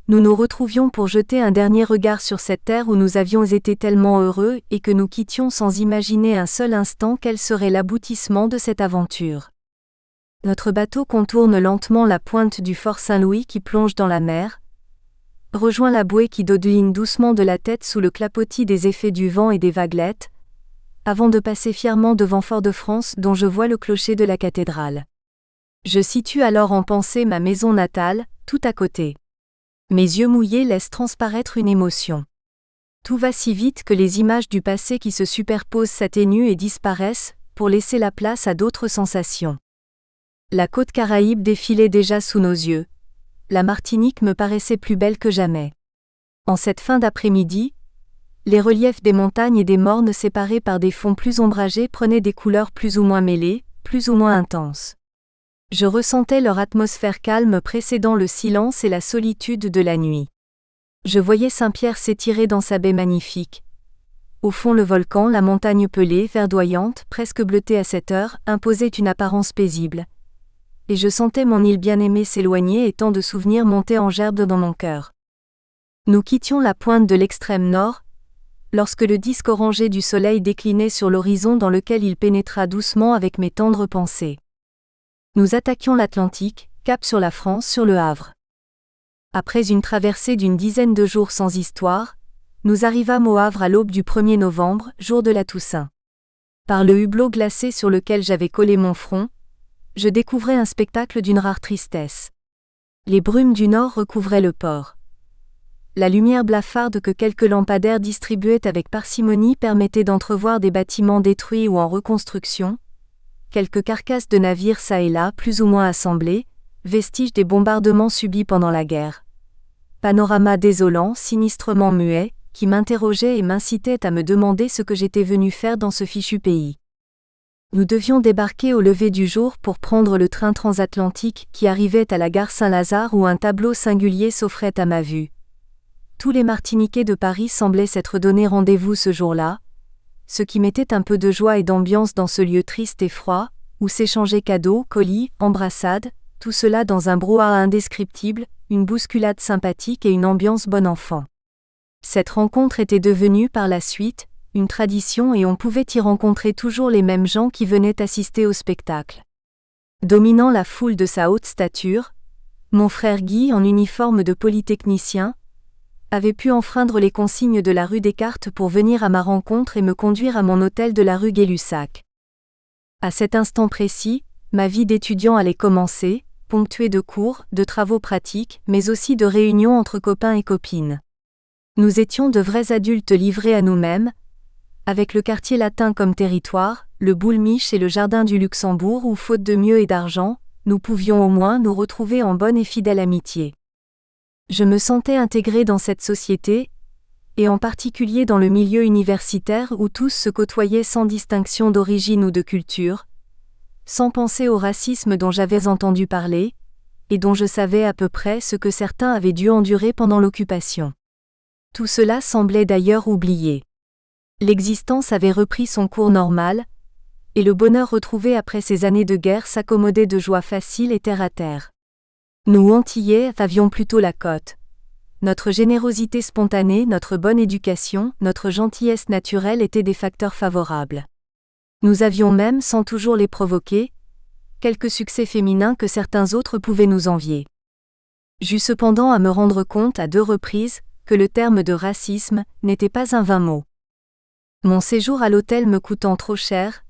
nous nous retrouvions pour jeter un dernier regard sur cette terre où nous avions été tellement heureux et que nous quittions sans imaginer un seul instant quel serait l'aboutissement de cette aventure. Notre bateau contourne lentement la pointe du fort Saint-Louis qui plonge dans la mer, rejoint la bouée qui dodeline doucement de la tête sous le clapotis des effets du vent et des vaguelettes, avant de passer fièrement devant Fort-de-France dont je vois le clocher de la cathédrale. Je situe alors en pensée ma maison natale, tout à côté. Mes yeux mouillés laissent transparaître une émotion. Tout va si vite que les images du passé qui se superposent s'atténuent et disparaissent, pour laisser la place à d'autres sensations. La côte Caraïbe défilait déjà sous nos yeux. La Martinique me paraissait plus belle que jamais. En cette fin d'après-midi, les reliefs des montagnes et des mornes séparés par des fonds plus ombragés prenaient des couleurs plus ou moins mêlées, plus ou moins intenses. Je ressentais leur atmosphère calme précédant le silence et la solitude de la nuit. Je voyais Saint-Pierre s'étirer dans sa baie magnifique. Au fond le volcan, la montagne pelée, verdoyante, presque bleutée à cette heure, imposait une apparence paisible. Et je sentais mon île bien-aimée s'éloigner et tant de souvenirs montaient en gerbe dans mon cœur. Nous quittions la pointe de l'extrême nord, lorsque le disque orangé du soleil déclinait sur l'horizon dans lequel il pénétra doucement avec mes tendres pensées. Nous attaquions l'Atlantique, cap sur la France, sur le Havre. Après une traversée d'une dizaine de jours sans histoire, nous arrivâmes au Havre à l'aube du 1er novembre, jour de la Toussaint. Par le hublot glacé sur lequel j'avais collé mon front, je découvrais un spectacle d'une rare tristesse. Les brumes du nord recouvraient le port. La lumière blafarde que quelques lampadaires distribuaient avec parcimonie permettait d'entrevoir des bâtiments détruits ou en reconstruction, quelques carcasses de navires çà et là plus ou moins assemblées, vestiges des bombardements subis pendant la guerre. Panorama désolant, sinistrement muet, qui m'interrogeait et m'incitait à me demander ce que j'étais venu faire dans ce fichu pays. Nous devions débarquer au lever du jour pour prendre le train transatlantique qui arrivait à la gare Saint-Lazare où un tableau singulier s'offrait à ma vue. Tous les Martiniquais de Paris semblaient s'être donné rendez-vous ce jour-là, ce qui mettait un peu de joie et d'ambiance dans ce lieu triste et froid, où s'échangeaient cadeaux, colis, embrassades, tout cela dans un brouhaha indescriptible, une bousculade sympathique et une ambiance bon enfant. Cette rencontre était devenue par la suite une tradition et on pouvait y rencontrer toujours les mêmes gens qui venaient assister au spectacle. Dominant la foule de sa haute stature, mon frère Guy, en uniforme de polytechnicien, avait pu enfreindre les consignes de la rue Descartes pour venir à ma rencontre et me conduire à mon hôtel de la rue Gay-Lussac. À cet instant précis, ma vie d'étudiant allait commencer, ponctuée de cours, de travaux pratiques, mais aussi de réunions entre copains et copines. Nous étions de vrais adultes livrés à nous-mêmes, avec le quartier latin comme territoire, le Boulmiche et le jardin du Luxembourg où, faute de mieux et d'argent, nous pouvions au moins nous retrouver en bonne et fidèle amitié. Je me sentais intégré dans cette société, et en particulier dans le milieu universitaire où tous se côtoyaient sans distinction d'origine ou de culture, sans penser au racisme dont j'avais entendu parler, et dont je savais à peu près ce que certains avaient dû endurer pendant l'occupation. Tout cela semblait d'ailleurs oublié. L'existence avait repris son cours normal, et le bonheur retrouvé après ces années de guerre s'accommodait de joie facile et terre à terre. Nous Antillais avions plutôt la cote. Notre générosité spontanée, notre bonne éducation, notre gentillesse naturelle étaient des facteurs favorables. Nous avions même, sans toujours les provoquer, quelques succès féminins que certains autres pouvaient nous envier. J'eus cependant à me rendre compte à 2 reprises que le terme de racisme n'était pas un vain mot. Mon séjour à l'hôtel me coûtant trop cher,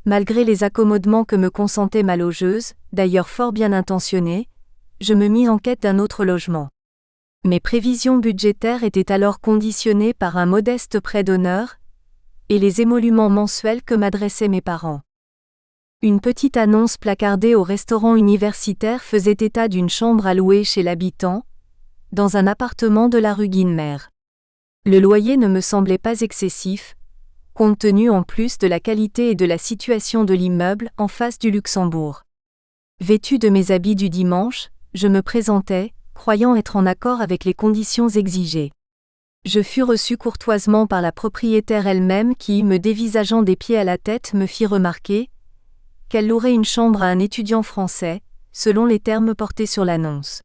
malgré les accommodements que me consentait ma logeuse, d'ailleurs fort bien intentionnée, je me mis en quête d'un autre logement. Mes prévisions budgétaires étaient alors conditionnées par un modeste prêt d'honneur et les émoluments mensuels que m'adressaient mes parents. Une petite annonce placardée au restaurant universitaire faisait état d'une chambre à louer chez l'habitant, dans un appartement de la rue Guinemer. Le loyer ne me semblait pas excessif, compte tenu en plus de la qualité et de la situation de l'immeuble en face du Luxembourg. Vêtu de mes habits du dimanche, je me présentai, croyant être en accord avec les conditions exigées. Je fus reçu courtoisement par la propriétaire elle-même qui, me dévisageant des pieds à la tête, me fit remarquer qu'elle louerait une chambre à un étudiant français, selon les termes portés sur l'annonce.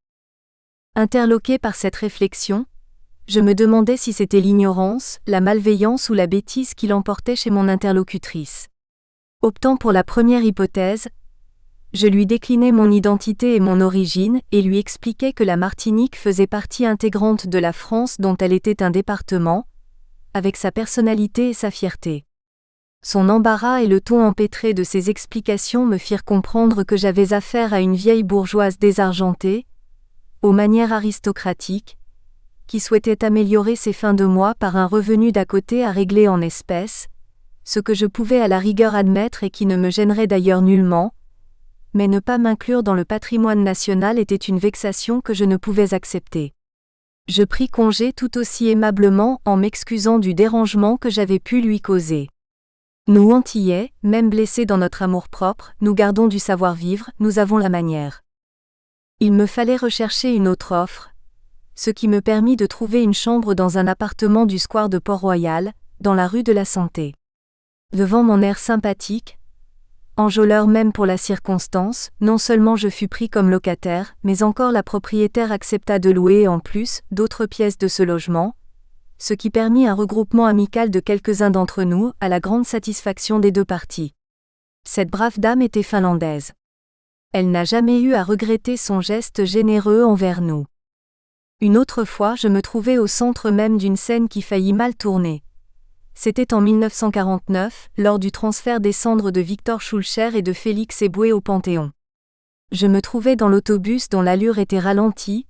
Interloqué par cette réflexion, je me demandais si c'était l'ignorance, la malveillance ou la bêtise qui l'emportait chez mon interlocutrice. Optant pour la première hypothèse, je lui déclinai mon identité et mon origine et lui expliquai que la Martinique faisait partie intégrante de la France dont elle était un département, avec sa personnalité et sa fierté. Son embarras et le ton empêtré de ses explications me firent comprendre que j'avais affaire à une vieille bourgeoise désargentée, aux manières aristocratiques, qui souhaitait améliorer ses fins de mois par un revenu d'à côté à régler en espèces, ce que je pouvais à la rigueur admettre et qui ne me gênerait d'ailleurs nullement, mais ne pas m'inclure dans le patrimoine national était une vexation que je ne pouvais accepter. Je pris congé tout aussi aimablement en m'excusant du dérangement que j'avais pu lui causer. Nous Antillais, même blessés dans notre amour-propre, nous gardons du savoir-vivre, nous avons la manière. Il me fallait rechercher une autre offre, ce qui me permit de trouver une chambre dans un appartement du square de Port-Royal, dans la rue de la Santé. Devant mon air sympathique, enjôleur même pour la circonstance, non seulement je fus pris comme locataire, mais encore la propriétaire accepta de louer en plus d'autres pièces de ce logement, ce qui permit un regroupement amical de quelques-uns d'entre nous, à la grande satisfaction des deux parties. Cette brave dame était finlandaise. Elle n'a jamais eu à regretter son geste généreux envers nous. Une autre fois, je me trouvais au centre même d'une scène qui faillit mal tourner. C'était en 1949, lors du transfert des cendres de Victor Schulcher et de Félix Eboué au Panthéon. Je me trouvais dans l'autobus dont l'allure était ralentie,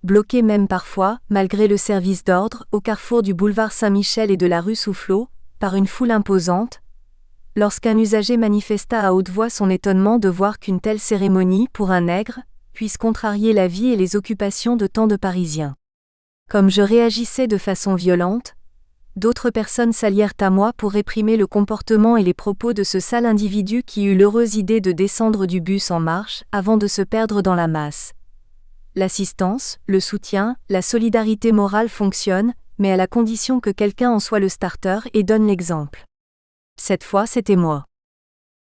bloqué même parfois, malgré le service d'ordre, au carrefour du boulevard Saint-Michel et de la rue Soufflot, par une foule imposante, lorsqu'un usager manifesta à haute voix son étonnement de voir qu'une telle cérémonie, pour un nègre, puisse contrarier la vie et les occupations de tant de Parisiens. Comme je réagissais de façon violente, d'autres personnes s'allièrent à moi pour réprimer le comportement et les propos de ce sale individu qui eut l'heureuse idée de descendre du bus en marche avant de se perdre dans la masse. L'assistance, le soutien, la solidarité morale fonctionnent, mais à la condition que quelqu'un en soit le starter et donne l'exemple. Cette fois, c'était moi.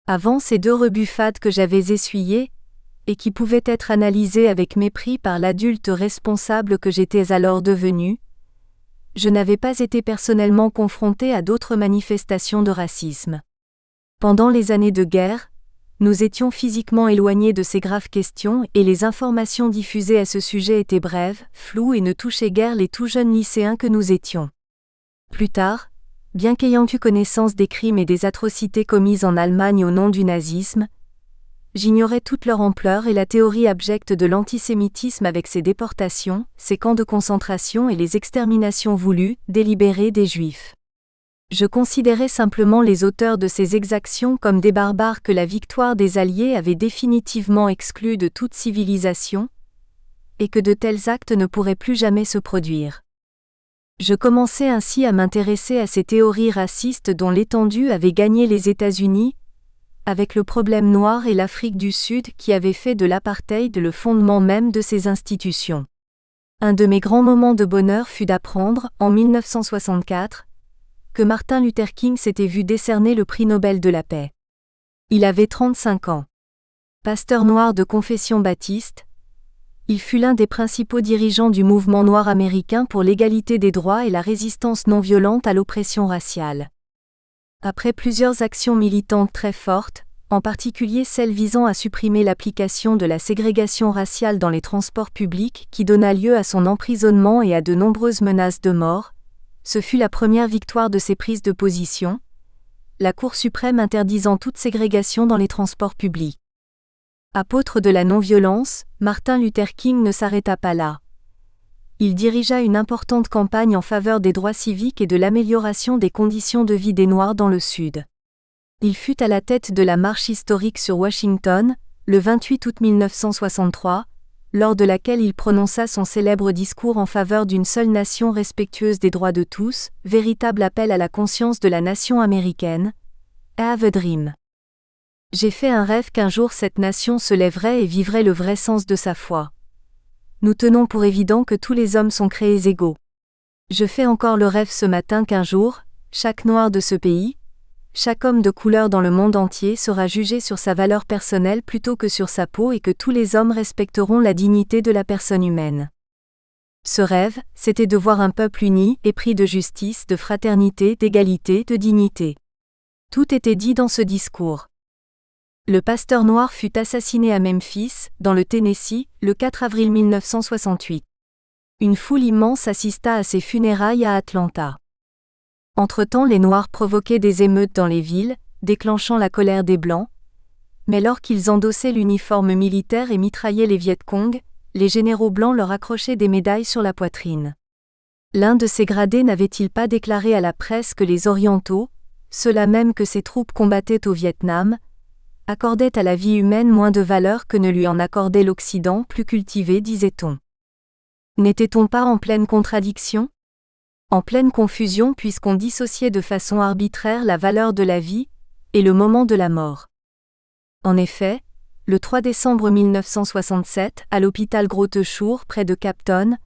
Avant ces deux rebuffades que j'avais essuyées, et qui pouvaient être analysées avec mépris par l'adulte responsable que j'étais alors devenu, je n'avais pas été personnellement confronté à d'autres manifestations de racisme. Pendant les années de guerre, nous étions physiquement éloignés de ces graves questions et les informations diffusées à ce sujet étaient brèves, floues et ne touchaient guère les tout jeunes lycéens que nous étions. Plus tard, bien qu'ayant eu connaissance des crimes et des atrocités commises en Allemagne au nom du nazisme, j'ignorais toute leur ampleur et la théorie abjecte de l'antisémitisme avec ses déportations, ses camps de concentration et les exterminations voulues, délibérées des Juifs. Je considérais simplement les auteurs de ces exactions comme des barbares que la victoire des Alliés avait définitivement exclus de toute civilisation, et que de tels actes ne pourraient plus jamais se produire. Je commençais ainsi à m'intéresser à ces théories racistes dont l'étendue avait gagné les États-Unis, avec le problème noir et l'Afrique du Sud qui avait fait de l'apartheid le fondement même de ces institutions. Un de mes grands moments de bonheur fut d'apprendre, en 1964, que Martin Luther King s'était vu décerner le prix Nobel de la paix. Il avait 35 ans. Pasteur noir de confession baptiste, il fut l'un des principaux dirigeants du mouvement noir américain pour l'égalité des droits et la résistance non violente à l'oppression raciale. Après plusieurs actions militantes très fortes, en particulier celle visant à supprimer l'application de la ségrégation raciale dans les transports publics qui donna lieu à son emprisonnement et à de nombreuses menaces de mort, ce fut la première victoire de ses prises de position, la Cour suprême interdisant toute ségrégation dans les transports publics. Apôtre de la non-violence, Martin Luther King ne s'arrêta pas là. Il dirigea une importante campagne en faveur des droits civiques et de l'amélioration des conditions de vie des Noirs dans le Sud. Il fut à la tête de la marche historique sur Washington, le 28 août 1963, lors de laquelle il prononça son célèbre discours en faveur d'une seule nation respectueuse des droits de tous, véritable appel à la conscience de la nation américaine. I have a dream. J'ai fait un rêve qu'un jour cette nation se lèverait et vivrait le vrai sens de sa foi. Nous tenons pour évident que tous les hommes sont créés égaux. Je fais encore le rêve ce matin qu'un jour, chaque Noir de ce pays, chaque homme de couleur dans le monde entier sera jugé sur sa valeur personnelle plutôt que sur sa peau et que tous les hommes respecteront la dignité de la personne humaine. Ce rêve, c'était de voir un peuple uni, épris de justice, de fraternité, d'égalité, de dignité. Tout était dit dans ce discours. Le pasteur noir fut assassiné à Memphis, dans le Tennessee, le 4 avril 1968. Une foule immense assista à ses funérailles à Atlanta. Entre-temps, les Noirs provoquaient des émeutes dans les villes, déclenchant la colère des Blancs, mais lorsqu'ils endossaient l'uniforme militaire et mitraillaient les Viet Cong, les généraux blancs leur accrochaient des médailles sur la poitrine. L'un de ces gradés n'avait-il pas déclaré à la presse que les Orientaux, ceux-là même que ces troupes combattaient au Vietnam, accordait à la vie humaine moins de valeur que ne lui en accordait l'Occident plus cultivé, disait-on. N'était-on pas en pleine contradiction ? En pleine confusion puisqu'on dissociait de façon arbitraire la valeur de la vie et le moment de la mort. En effet, le 3 décembre 1967, à l'hôpital Groote Schuur près de Cape Town,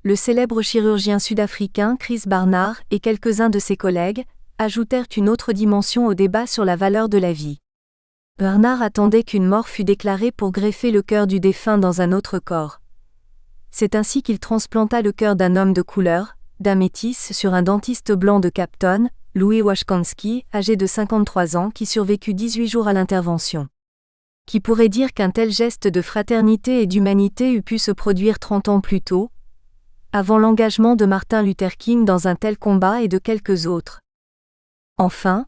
le célèbre chirurgien sud-africain Chris Barnard et quelques-uns de ses collègues ajoutèrent une autre dimension au débat sur la valeur de la vie. Barnard attendait qu'une mort fût déclarée pour greffer le cœur du défunt dans un autre corps. C'est ainsi qu'il transplanta le cœur d'un homme de couleur, d'un métis, sur un dentiste blanc de Cape Louis Washkansky, âgé de 53 ans qui survécut 18 jours à l'intervention. Qui pourrait dire qu'un tel geste de fraternité et d'humanité eût pu se produire 30 ans plus tôt, avant l'engagement de Martin Luther King dans un tel combat et de quelques autres. Enfin,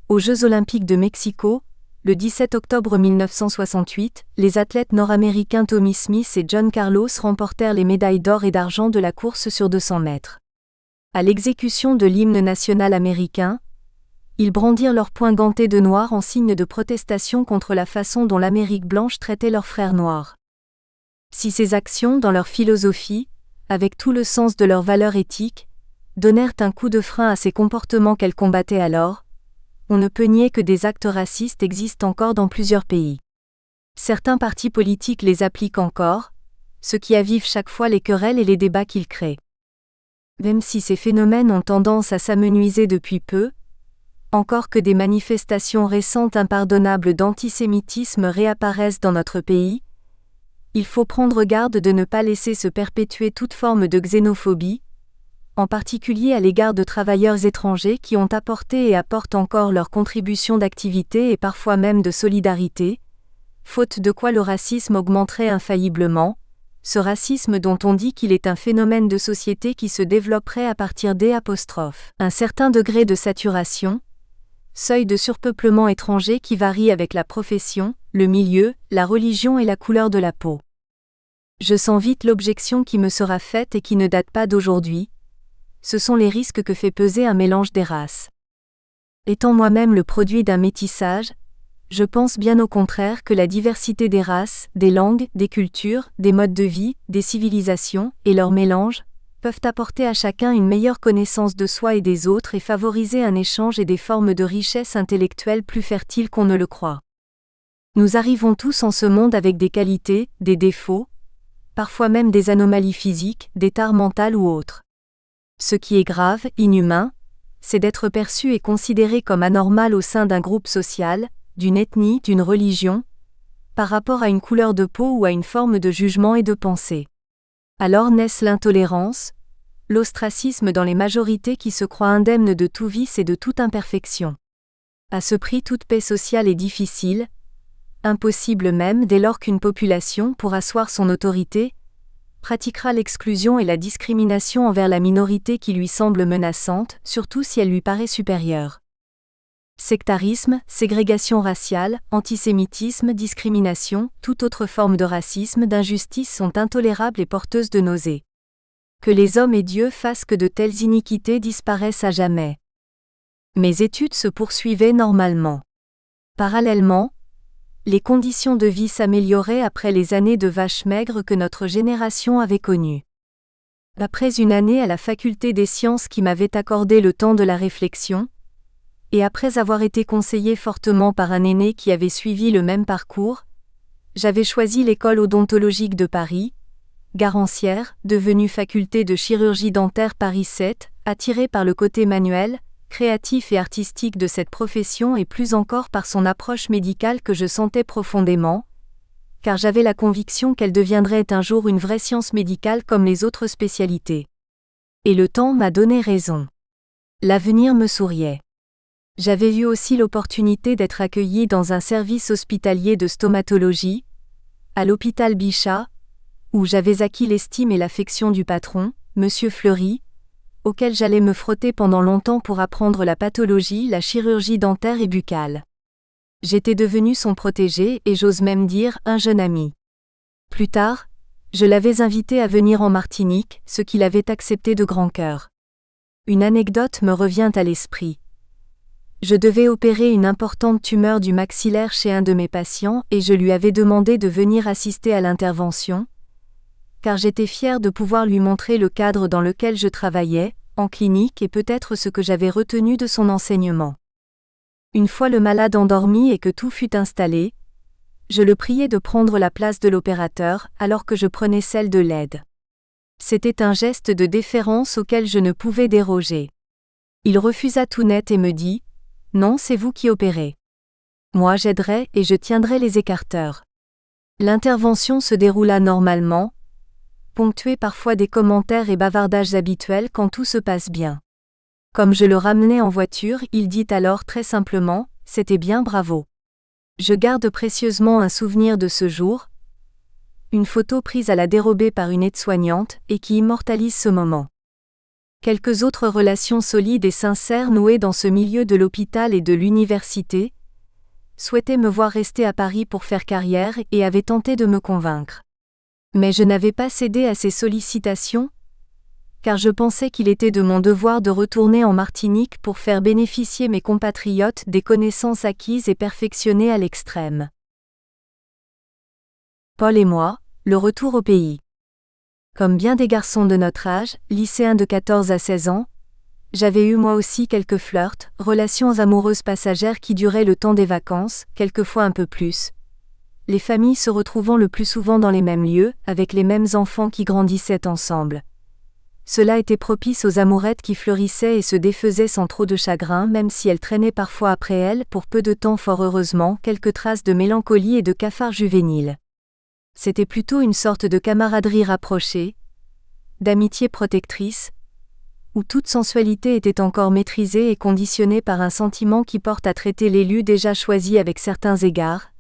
aux Jeux olympiques de Mexico, le 17 octobre 1968, les athlètes nord-américains Tommy Smith et John Carlos remportèrent les médailles d'or et d'argent de la course sur 200 mètres. À l'exécution de l'hymne national américain, ils brandirent leurs poings gantés de noir en signe de protestation contre la façon dont l'Amérique blanche traitait leurs frères noirs. Si ces actions, dans leur philosophie, avec tout le sens de leurs valeurs éthiques, donnèrent un coup de frein à ces comportements qu'elles combattaient alors, on ne peut nier que des actes racistes existent encore dans plusieurs pays. Certains partis politiques les appliquent encore, ce qui avive chaque fois les querelles et les débats qu'ils créent. Même si ces phénomènes ont tendance à s'amenuiser depuis peu, encore que des manifestations récentes impardonnables d'antisémitisme réapparaissent dans notre pays, il faut prendre garde de ne pas laisser se perpétuer toute forme de xénophobie, en particulier à l'égard de travailleurs étrangers qui ont apporté et apportent encore leur contribution d'activité et parfois même de solidarité, faute de quoi le racisme augmenterait infailliblement, ce racisme dont on dit qu'il est un phénomène de société qui se développerait à partir d'un certain degré de saturation, seuil de surpeuplement étranger qui varie avec la profession, le milieu, la religion et la couleur de la peau. Je sens vite l'objection qui me sera faite et qui ne date pas d'aujourd'hui. Ce sont les risques que fait peser un mélange des races. Étant moi-même le produit d'un métissage, je pense bien au contraire que la diversité des races, des langues, des cultures, des modes de vie, des civilisations, et leur mélange, peuvent apporter à chacun une meilleure connaissance de soi et des autres et favoriser un échange et des formes de richesse intellectuelle plus fertiles qu'on ne le croit. Nous arrivons tous en ce monde avec des qualités, des défauts, parfois même des anomalies physiques, des tares mentales ou autres. Ce qui est grave, inhumain, c'est d'être perçu et considéré comme anormal au sein d'un groupe social, d'une ethnie, d'une religion, par rapport à une couleur de peau ou à une forme de jugement et de pensée. Alors naissent l'intolérance, l'ostracisme dans les majorités qui se croient indemnes de tout vice et de toute imperfection. À ce prix, toute paix sociale est difficile, impossible même dès lors qu'une population, pour asseoir son autorité, pratiquera l'exclusion et la discrimination envers la minorité qui lui semble menaçante, surtout si elle lui paraît supérieure. Sectarisme, ségrégation raciale, antisémitisme, discrimination, toute autre forme de racisme, d'injustice sont intolérables et porteuses de nausées. Que les hommes et Dieu fassent que de telles iniquités disparaissent à jamais. Mes études se poursuivaient normalement. Parallèlement, les conditions de vie s'amélioraient après les années de vaches maigres que notre génération avait connues. Après une année à la faculté des sciences qui m'avait accordé le temps de la réflexion, et après avoir été conseillé fortement par un aîné qui avait suivi le même parcours, j'avais choisi l'école odontologique de Paris, Garancières, devenue faculté de chirurgie dentaire Paris 7, attirée par le côté manuel, créatif et artistique de cette profession et plus encore par son approche médicale que je sentais profondément, car j'avais la conviction qu'elle deviendrait un jour une vraie science médicale comme les autres spécialités. Et le temps m'a donné raison. L'avenir me souriait. J'avais eu aussi l'opportunité d'être accueilli dans un service hospitalier de stomatologie, à l'hôpital Bichat, où j'avais acquis l'estime et l'affection du patron, Monsieur Fleury, auquel j'allais me frotter pendant longtemps pour apprendre la pathologie, la chirurgie dentaire et buccale. J'étais devenu son protégé et j'ose même dire un jeune ami. Plus tard, je l'avais invité à venir en Martinique, ce qu'il avait accepté de grand cœur. Une anecdote me revient à l'esprit. Je devais opérer une importante tumeur du maxillaire chez un de mes patients et je lui avais demandé de venir assister à l'intervention, car j'étais fier de pouvoir lui montrer le cadre dans lequel je travaillais, en clinique et peut-être ce que j'avais retenu de son enseignement. Une fois le malade endormi et que tout fut installé, je le priai de prendre la place de l'opérateur alors que je prenais celle de l'aide. C'était un geste de déférence auquel je ne pouvais déroger. Il refusa tout net et me dit : « Non, c'est vous qui opérez. Moi j'aiderai et je tiendrai les écarteurs. » L'intervention se déroula normalement, ponctuée parfois des commentaires et bavardages habituels quand tout se passe bien. Comme je le ramenais en voiture, il dit alors très simplement : « C'était bien, bravo. » Je garde précieusement un souvenir de ce jour, une photo prise à la dérobée par une aide-soignante et qui immortalise ce moment. Quelques autres relations solides et sincères nouées dans ce milieu de l'hôpital et de l'université souhaitaient me voir rester à Paris pour faire carrière et avaient tenté de me convaincre. Mais je n'avais pas cédé à ces sollicitations, car je pensais qu'il était de mon devoir de retourner en Martinique pour faire bénéficier mes compatriotes des connaissances acquises et perfectionnées à l'extrême. Paul et moi, le retour au pays. Comme bien des garçons de notre âge, lycéens de 14 à 16 ans, j'avais eu moi aussi quelques flirts, relations amoureuses passagères qui duraient le temps des vacances, quelquefois un peu plus. Les familles se retrouvant le plus souvent dans les mêmes lieux, avec les mêmes enfants qui grandissaient ensemble. Cela était propice aux amourettes qui fleurissaient et se défaisaient sans trop de chagrin, même si elles traînaient parfois après elles, pour peu de temps fort heureusement, quelques traces de mélancolie et de cafard juvénile. C'était plutôt une sorte de camaraderie rapprochée, d'amitié protectrice, où toute sensualité était encore maîtrisée et conditionnée par un sentiment qui porte à traiter l'élu déjà choisi avec certains égards.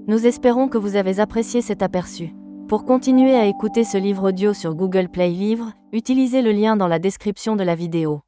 Nous espérons que vous avez apprécié cet aperçu. Pour continuer à écouter ce livre audio sur Google Play Livres, utilisez le lien dans la description de la vidéo.